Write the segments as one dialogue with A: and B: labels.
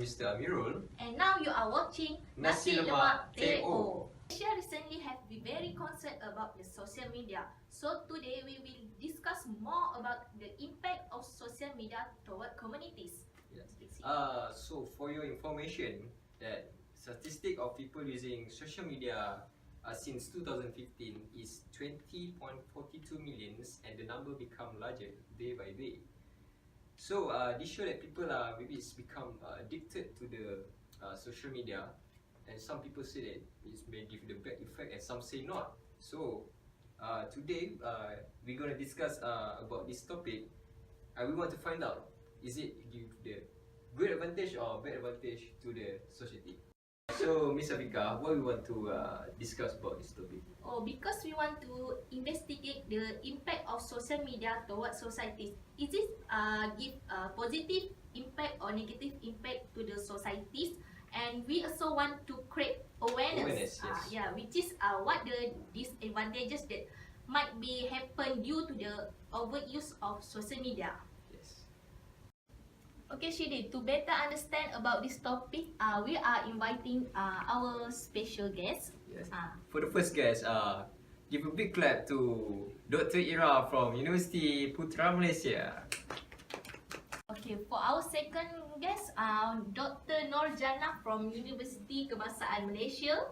A: Mr. Amirul.
B: And now you are watching
A: Nasi Lemak TO.
B: Asia recently have been very concerned about the social media. So today we will discuss more about the impact of social media toward communities.
A: Yes. So for your information, that statistic of people using social media since 2015 is 20.42 millions, and the number become larger day by day. So this show that people are maybe it's become addicted to the social media, and some people say that it may give the bad effect, and some say not. So today we're gonna discuss about this topic. We want to find out, is it give the good advantage or bad advantage to the society? So Miss Afika, what we want to discuss about this topic?
B: Because we want to investigate the impact of social media towards societies. Is it give a positive impact or negative impact to the societies? And we also want to create awareness.
A: Yes.
B: Which is what the disadvantages that might be happen due to the overuse of social media.
A: Yes.
B: Okay, Shidi, to better understand about this topic, we are inviting our special guest.
A: Yes. For the first guest, give a big clap to Dr. Ira from University Putra Malaysia.
B: Okay, for our second guest, Dr. Norjana from University Kebangsaan Malaysia.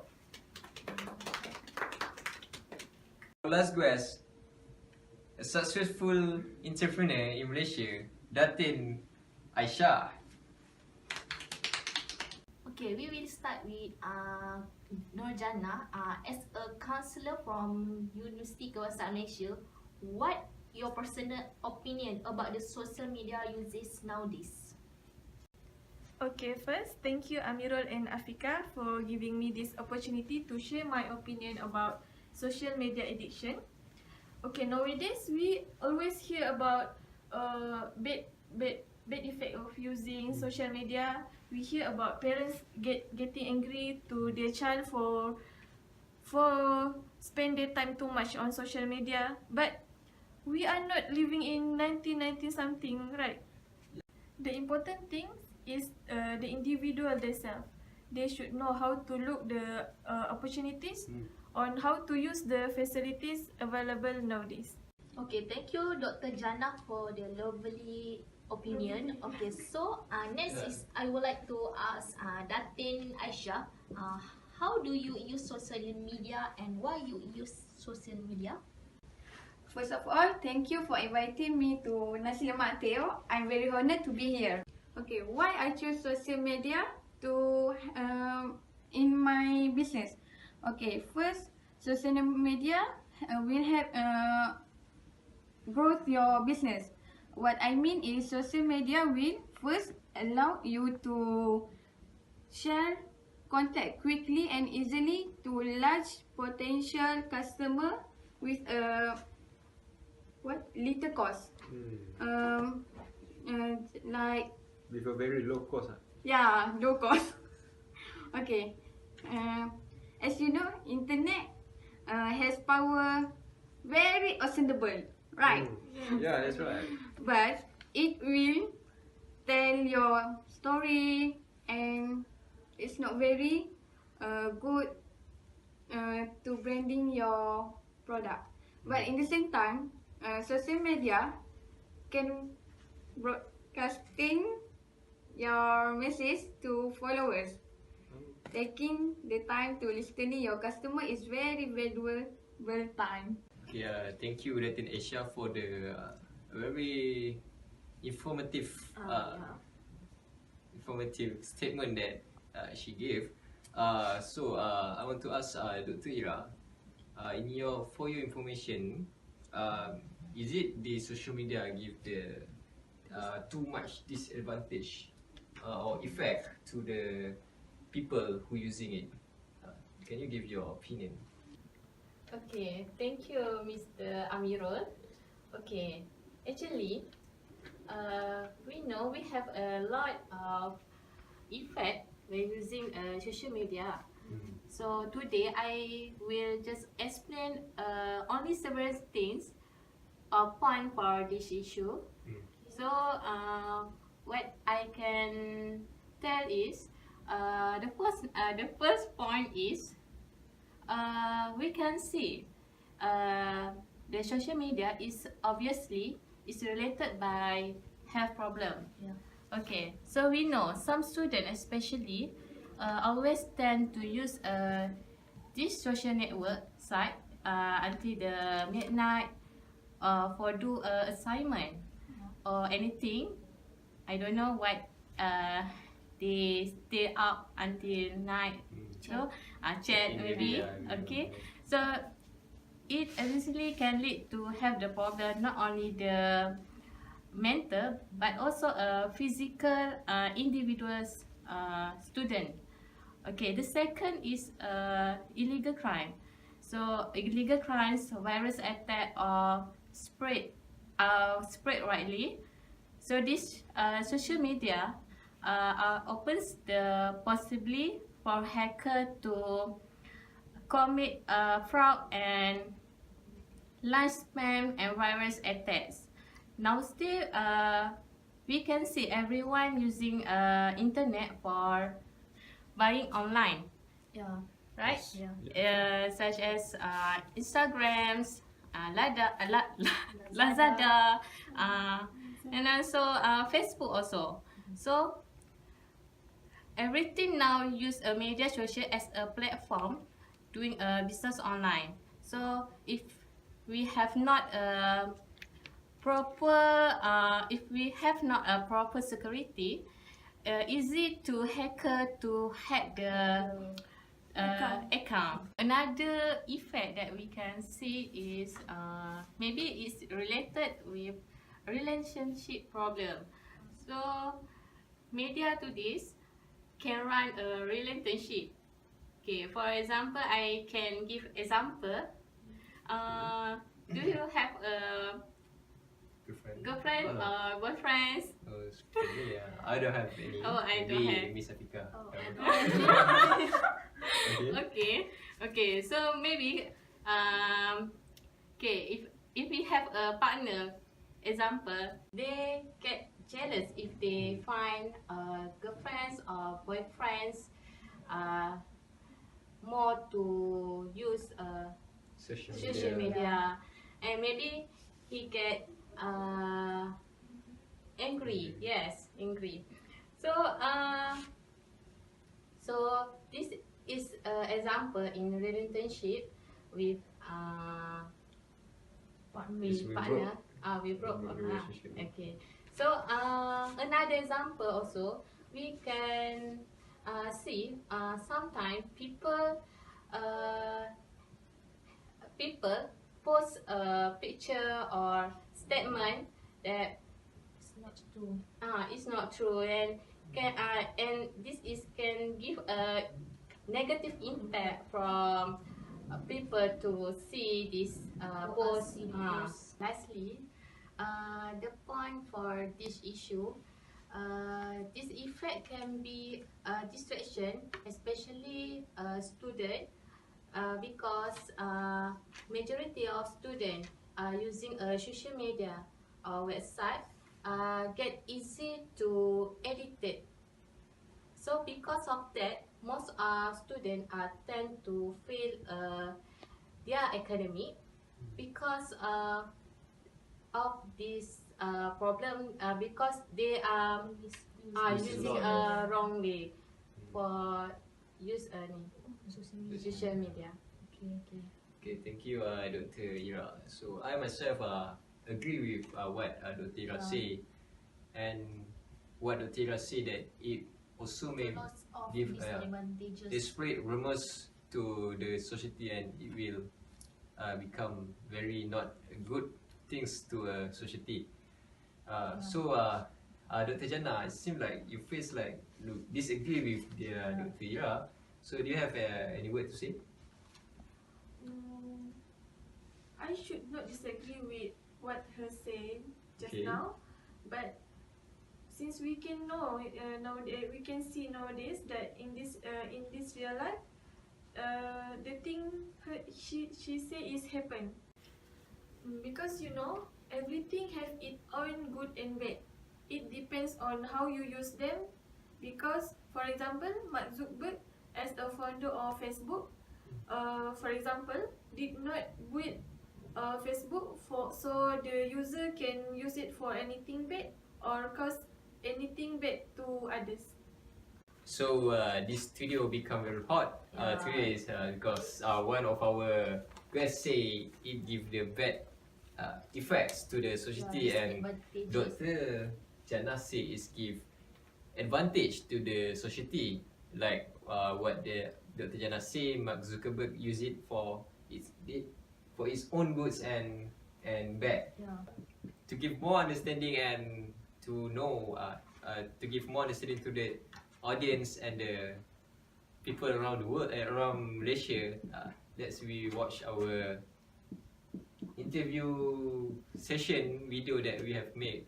A: Last guest, a successful entrepreneur in Malaysia, Datin Aisyah.
B: Okay, we will start with Norjana. As a counselor from University Kebangsaan Malaysia, what your personal opinion about the social media uses nowadays?
C: Okay, first, thank you Amirul and Afika for giving me this opportunity to share my opinion about social media addiction. Okay, nowadays we always hear about bad effect of using social media. We hear about parents getting angry to their child for spend their time too much on social media. But we are not living in 1990 something, right? The important thing is the individual themselves. They should know how to look the opportunities on how to use the facilities available nowadays.
B: Okay, thank you Dr. Jana for the lovely opinion. Okay, so next is I would like to ask Datin Aisyah, how do you use social media and why you use social media?
D: First of all, thank you for inviting me to Nasi Lemak TO. I'm very honored to be here. Okay, why I choose social media to in my business? Okay, first, social media will help growth your business. What I mean is social media will first allow you to share contact quickly and easily to large potential customer with a little cost. Like
A: With a very low cost.
D: yeah, low cost. Okay. As you know, internet has power very ascendable, right?
A: Yeah, that's right.
D: But it will tell your story and it's not very good to branding your product. But in the same time, social media can broadcasting your message to followers. Taking the time to listening your customer is very valuable time.
A: Okay, thank you Datin Aisyah for the very informative informative statement that she gave. So I want to ask Dr. Ira, for your information, is it the social media give the too much disadvantage or effect to the people who using it? Can you give your opinion?
E: Okay, thank you, Mr. Amirul. Okay, actually, we know we have a lot of effect when using social media. So today I will just explain only several things or point for this issue. So what I can tell is the first point is we can see the social media is obviously is related by health problem.
B: Yeah.
E: Okay, so we know some students especially always tend to use this social network site until the midnight for do assignment or anything. I don't know what they stay up until night. So chat maybe. Okay, so it obviously can lead to have the problem not only the mental but also a physical individuals student. Okay, the second is illegal crime. So illegal crimes, virus attack or spread widely. So this social media opens the possibility for hacker to commit fraud and large spam and virus attacks. Now still we can see everyone using internet for buying online,
B: Yeah.
E: right?
B: Yeah.
E: Such as Instagrams, Lazada, and also Facebook also. So everything now use a media social as a platform doing a business online. So if we have not a proper security, easy to hacker to hack the account. Another effect that we can see is maybe it's related with relationship problem. So media to this can run a relationship. Okay, for example, I can give example. Do you have a girlfriend or boyfriend?
A: I don't have any.
E: Oh, I don't
A: Maybe
E: have.
A: Miss Afika.
B: Oh.
A: Okay.
E: Okay. So maybe okay, if we have a partner, example, they get jealous if they find girlfriends or boyfriends more to use social media, and maybe he get angry. Yes, angry. So so this is example in relationship with
A: Yes, we
E: partner. We
A: We
E: broke.
A: broke relationship.
E: Okay. So another example also we can see sometimes people post a picture or statement that
B: It's not true.
E: it's not true, and this is can give a negative impact from people to see this post.
B: see the post.
E: Lastly, the point for this issue, this effect can be a distraction, especially student, because majority of students are using a social media or website get easy to addicted. So because of that, most students tend to fail their academic because of this problem, because they are using a wrong way for use social media.
B: Okay.
A: Okay, thank you, Dr. Ira. So I myself agree with what Dr. Ira say, and what Dr. Ira say that it also may
B: Lots of
A: give
B: disadvantages.
A: they spread rumors to the society, and it will become very not good things to a society. So Dr. Jannah, it seems like you face like disagree with the Dr. Ira. So do you have any word to say?
C: I should not disagree with what her said just
A: Okay.
C: now, but since we can know nowadays, we can see nowadays that in this real life, the thing she say is happen. Because everything have its own good and bad. It depends on how you use them, Because, for example, Mark Zuckerberg, as the founder of Facebook, for example, did not build Facebook so the user can use it for anything bad or cause anything bad to others.
A: So this video become very hot today is because one of our guests say it give the bad effects to the society, and Dr. Jannah say it give advantage to the society, like what the Dr. Jannah say, Mark Zuckerberg use it for its own goods and bad. To give more understanding and to know to give more understanding to the audience and the people around the world, around Malaysia, let's we watch our interview session video that we have made.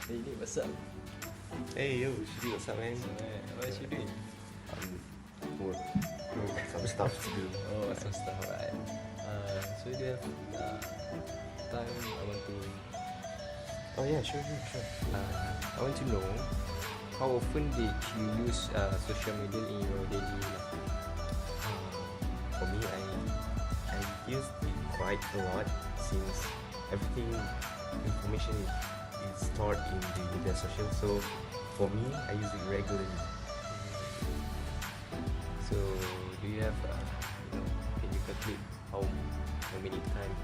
A: Hey, Nick, what's up?
F: Hey yo, Shidi, what's up, man?
A: What you doing?
F: Work. Some stuff to do.
A: Oh, some stuff, right? So do you have time? I want to.
F: Oh yeah, sure.
A: I want to know how often did you use social media in your daily life?
F: For me, I used it quite a lot since everything information is stored in the media social. So for me, I use it regularly.
A: So do you have can you calculate how many times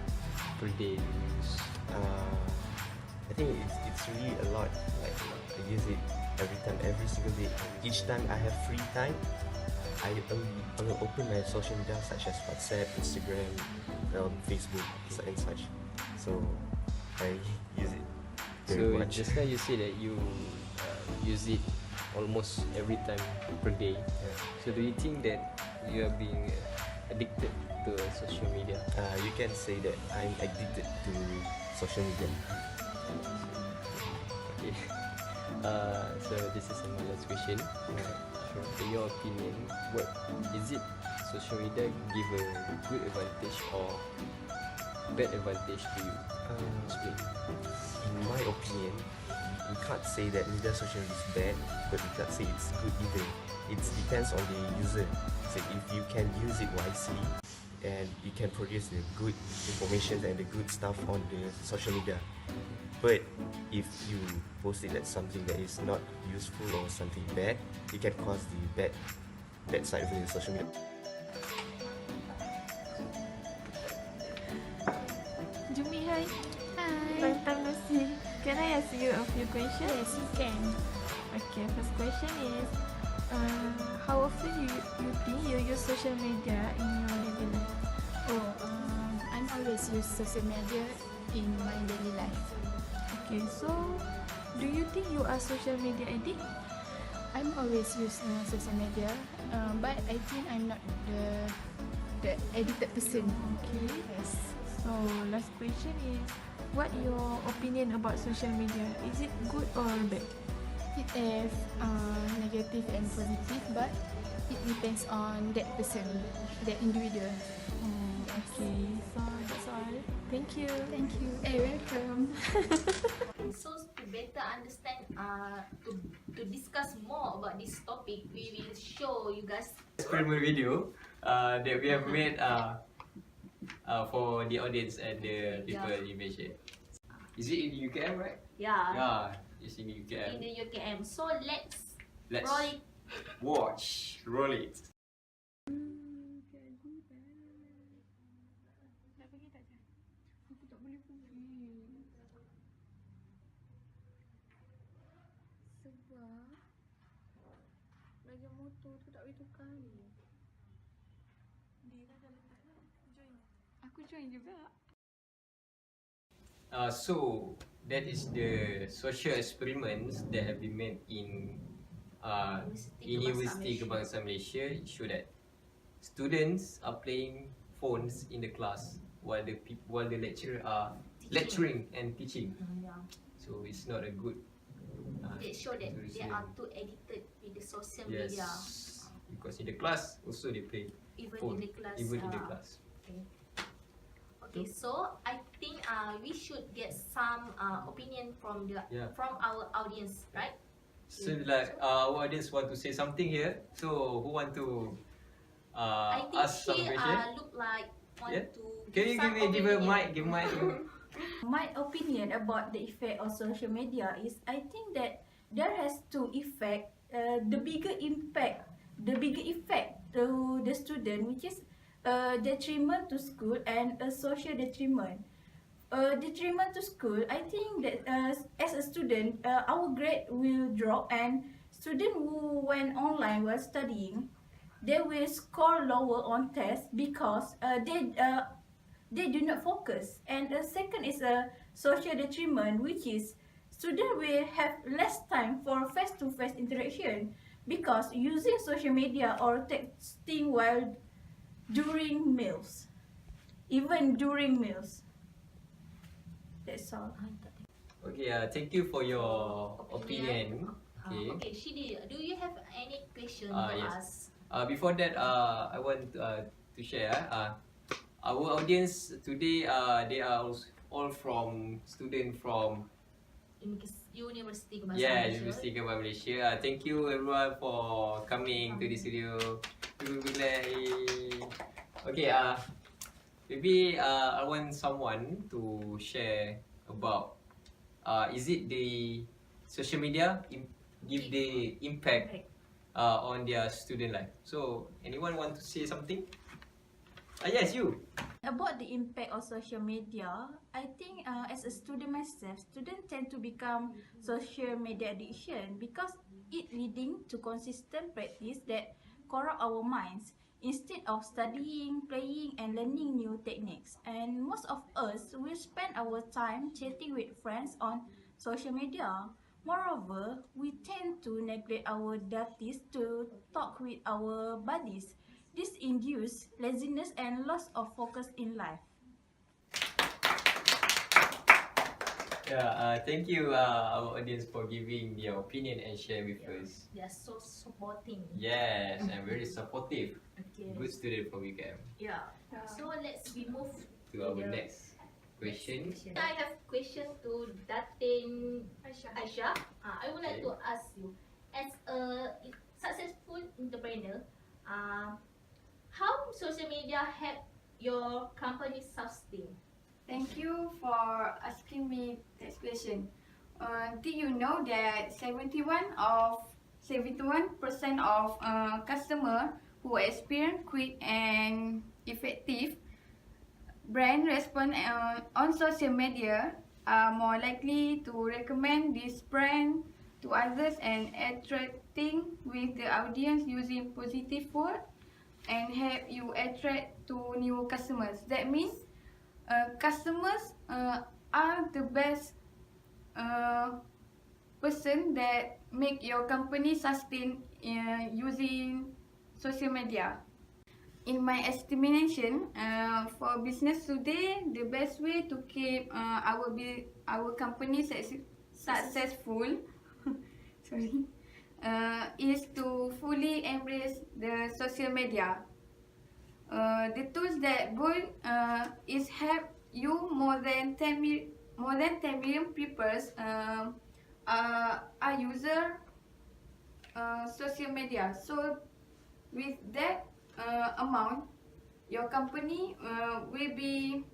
A: per day you use?
F: I think it's really a lot. Like I use it every single day. Each time I have free time, I will open my social media such as WhatsApp, Instagram, Facebook, and such. So I use it very
A: So
F: much.
A: just now you say that you use it almost every time per day.
F: Yeah.
A: So do you think that you are being addicted to social media?
F: You can say that I'm addicted to social media.
A: Okay. So this is my last question. In your opinion, what is it? Social media give a good advantage or bad advantage to you? Explain.
F: In my opinion, you can't say that media social is bad, but you can't say it's good either. It depends on the user. So if you can use it wisely, and you can produce the good information and the good stuff on the social media. But if you post it as something that is not useful or something bad, it can cause the bad side of the social media.
C: Jumi, hi.
B: Hi.
C: Long time no see. Can I ask you a few questions?
B: Yes, you can.
C: Okay, first question is, how often you think you use social media in your daily life?
G: I'm always use social media in my daily life.
C: Okay, so do you think you are social media addict?
G: I'm always use social media, but I think I'm not the addicted person.
C: Okay.
G: Yes.
C: So last question is, what your opinion about social media? Is it good or bad?
G: It has negative and positive, but it depends on that person, that individual.
C: Okay, so that's all. Thank you.
G: Thank you. Welcome.
B: So to better understand, to discuss more about this topic, we will show you guys.
A: Experiment video that we have made for the audience and the people in Malaysia. Is it in UKM, right?
B: Yeah.
A: Yeah, it's in
B: In
A: UKM.
B: the UKM. So let's
A: Let's
B: roll it.
A: watch, roll it.
G: Sebab belajar motor tu tak boleh tukar ni. Aku join juga.
A: So that is the social experiments that have been made in University Kebangsaan Malaysia. It show that students are playing phones in the class while the lecturer are lecturing and teaching.
B: Yeah.
A: So it's not a good.
B: They show that they are too addicted with the social media.
A: Yes, because in the class also they play
B: Even
A: phone.
B: in the class.
A: Even in the class.
B: Okay. Okay, so I think we should get some opinion from the
A: Yeah.
B: from our audience, right?
A: So like our audience want to say something here. So who want to
B: I think
A: ask some
B: she
A: question?
B: look like want
A: Yeah.
B: to
A: Can you
B: some
A: give a
B: opinion.
A: mic? Give mic.
H: My opinion about the effect of social media is I think that there has two effect. The bigger effect to the student, which is detriment to school and a social detriment. Detriment to school, I think that as a student, our grade will drop, and student who went online while studying, they will score lower on tests because they do not focus. And the second is a social detriment, which is student will have less time for face-to-face interaction because using social media or texting while during meals, even during meals. That's all.
A: Okay. Thank you for your opinion. Okay.
B: Okay, Shidi, do you have any question to
A: Yes.
B: ask?
A: Before that, I want to share. Our audience today, they are all from student from
B: University Kebahasaan
A: Yeah,
B: Malaysia.
A: University Kebahasaan Malaysia. Thank you everyone for coming to the studio. Okay, maybe I want someone to share about is it the social media give the impact on their student life. So anyone want to say something? Yes, you.
H: About the impact of social media, I think as a student myself, students tend to become social media addiction because it leading to consistent practice that corrupt our minds instead of studying, playing and learning new techniques. And most of us will spend our time chatting with friends on social media. Moreover, we tend to neglect our duties to talk with our buddies. This induces laziness and loss of focus in life.
A: Yeah, thank you our audience for giving their opinion and share with us.
B: They are so supporting.
A: Yes, and very supportive.
B: Okay.
A: Good student from UKM.
B: Yeah. So let's move
A: To our next question.
B: I have question to Datin Aisha. I would like to ask you, as a successful entrepreneur, how social media help your company sustain?
D: Thank you for asking me this question. Did you know that 71% of customer who experience quick and effective brand response on social media are more likely to recommend this brand to others and attracting with the audience using positive word and help you attract to new customers. That means customers are the best person that make your company sustain using social media. In my estimation, for business today, the best way to keep our company successful sorry, is to fully embrace the social media. The tools that would is help you more than 10 million people are user social media. So with that amount, your company will be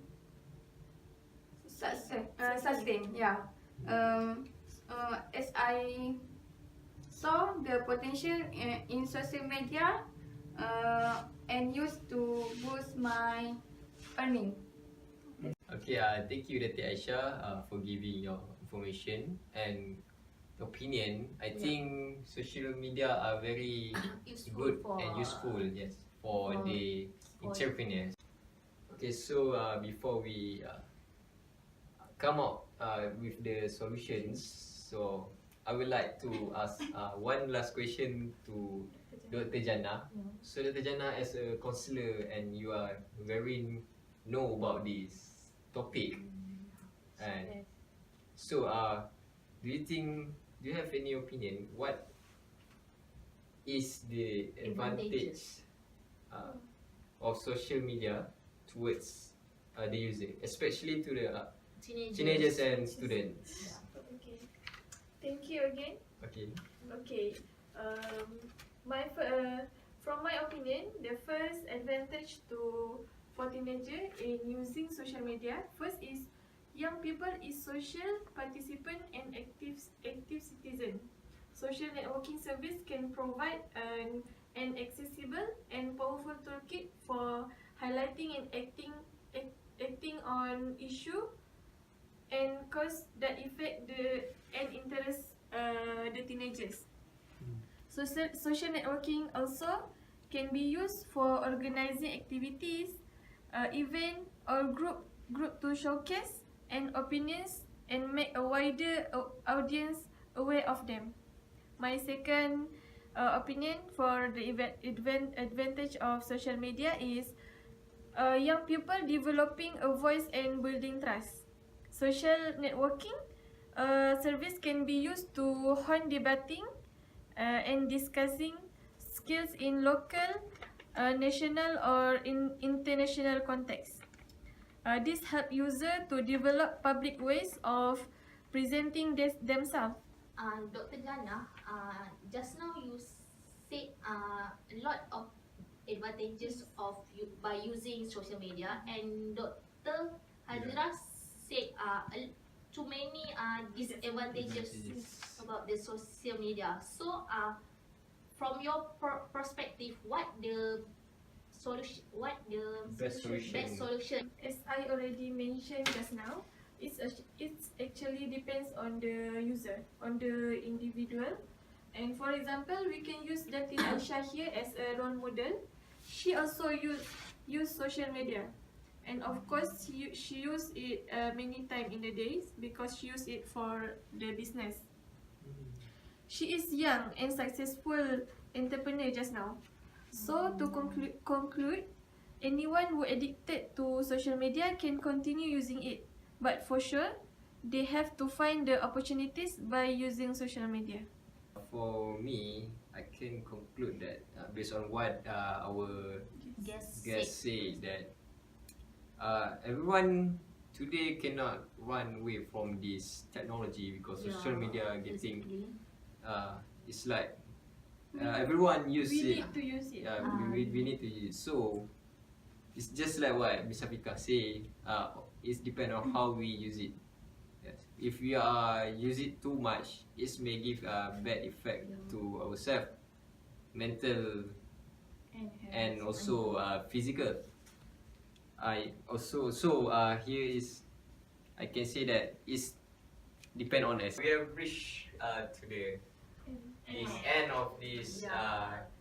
D: sustained. Yeah. As I saw the potential in social media and used to boost my earning.
A: Okay, thank you Datin Aisha for giving your information and opinion. I think social media are very
B: Useful
A: good
B: for
A: and useful, yes, for
B: for-
A: the
B: for-
A: entrepreneurs. Okay, so before we come up with the solutions, so I would like to ask one last question to Dr. Jannah. So Dr. Jannah, as a counselor and you are very know about this topic, and so do you have any opinion what is the advantage
B: Advantages.
A: of social media towards they use it, especially to the
B: Teenagers.
A: teenagers and students.
C: Okay. Thank you again.
A: Okay.
C: Okay. From my opinion, the first advantage for teenager in using social media, first is young people is social participant and active citizen. Social networking service can provide an accessible and powerful toolkit for highlighting and acting on issue and cause that affect and interest the teenagers. Social networking also can be used for organizing activities, event or group to showcase and opinions and make a wider audience aware of them. My second opinion for the advantage of social media is young people developing a voice and building trust. Social networking service can be used to hone debating and discussing skills in local, national or international context. This help user to develop public ways of presenting themselves.
B: Dr. Jana, just now you said a lot of advantages of by using social media, and Dr. Hazira said too many disadvantages about the social media. So, from your perspective, what the solution? What the
A: Best solution.
B: Best solution?
C: As I already mentioned just now, it's actually depends on the user, on the individual. And for example, we can use Datin Aisha here as a role model. She also use social media, and of course she use it many times in the days because she use it for the business. She is young and successful entrepreneur just now. So to conclude, anyone who addicted to social media can continue using it, but for sure, they have to find the opportunities by using social media.
A: For me, I can conclude that based on what our
B: Guest
A: guest said, that everyone today cannot run away from this technology because social media getting it's like everyone use
C: We
A: it.
C: need to use it.
A: Yeah, we need to use. So it's just like what Miss Afika say. It's depend on how we use it. Yes. If we use it too much, it may give a bad effect to ourselves, mental and also physical. Here is I can say that it's depend on us. We have reached to the end of this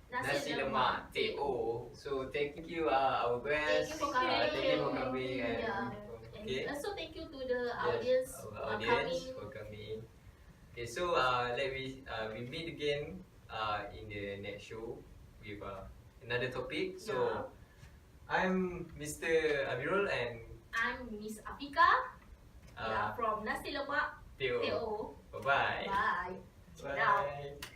A: Nasi Lemak TO. So thank you our guests.
B: Thank you for coming.
A: Thank you for coming. And, okay.
B: And also thank you to the audience
A: Our audience for coming. Okay, so we meet again in the next show with another topic. So I'm Mr. Amirul and
B: I'm Miss Afika from Nasi Lemak
A: Theo.
B: TO.
A: Bye-bye.
B: Bye.
A: Bye.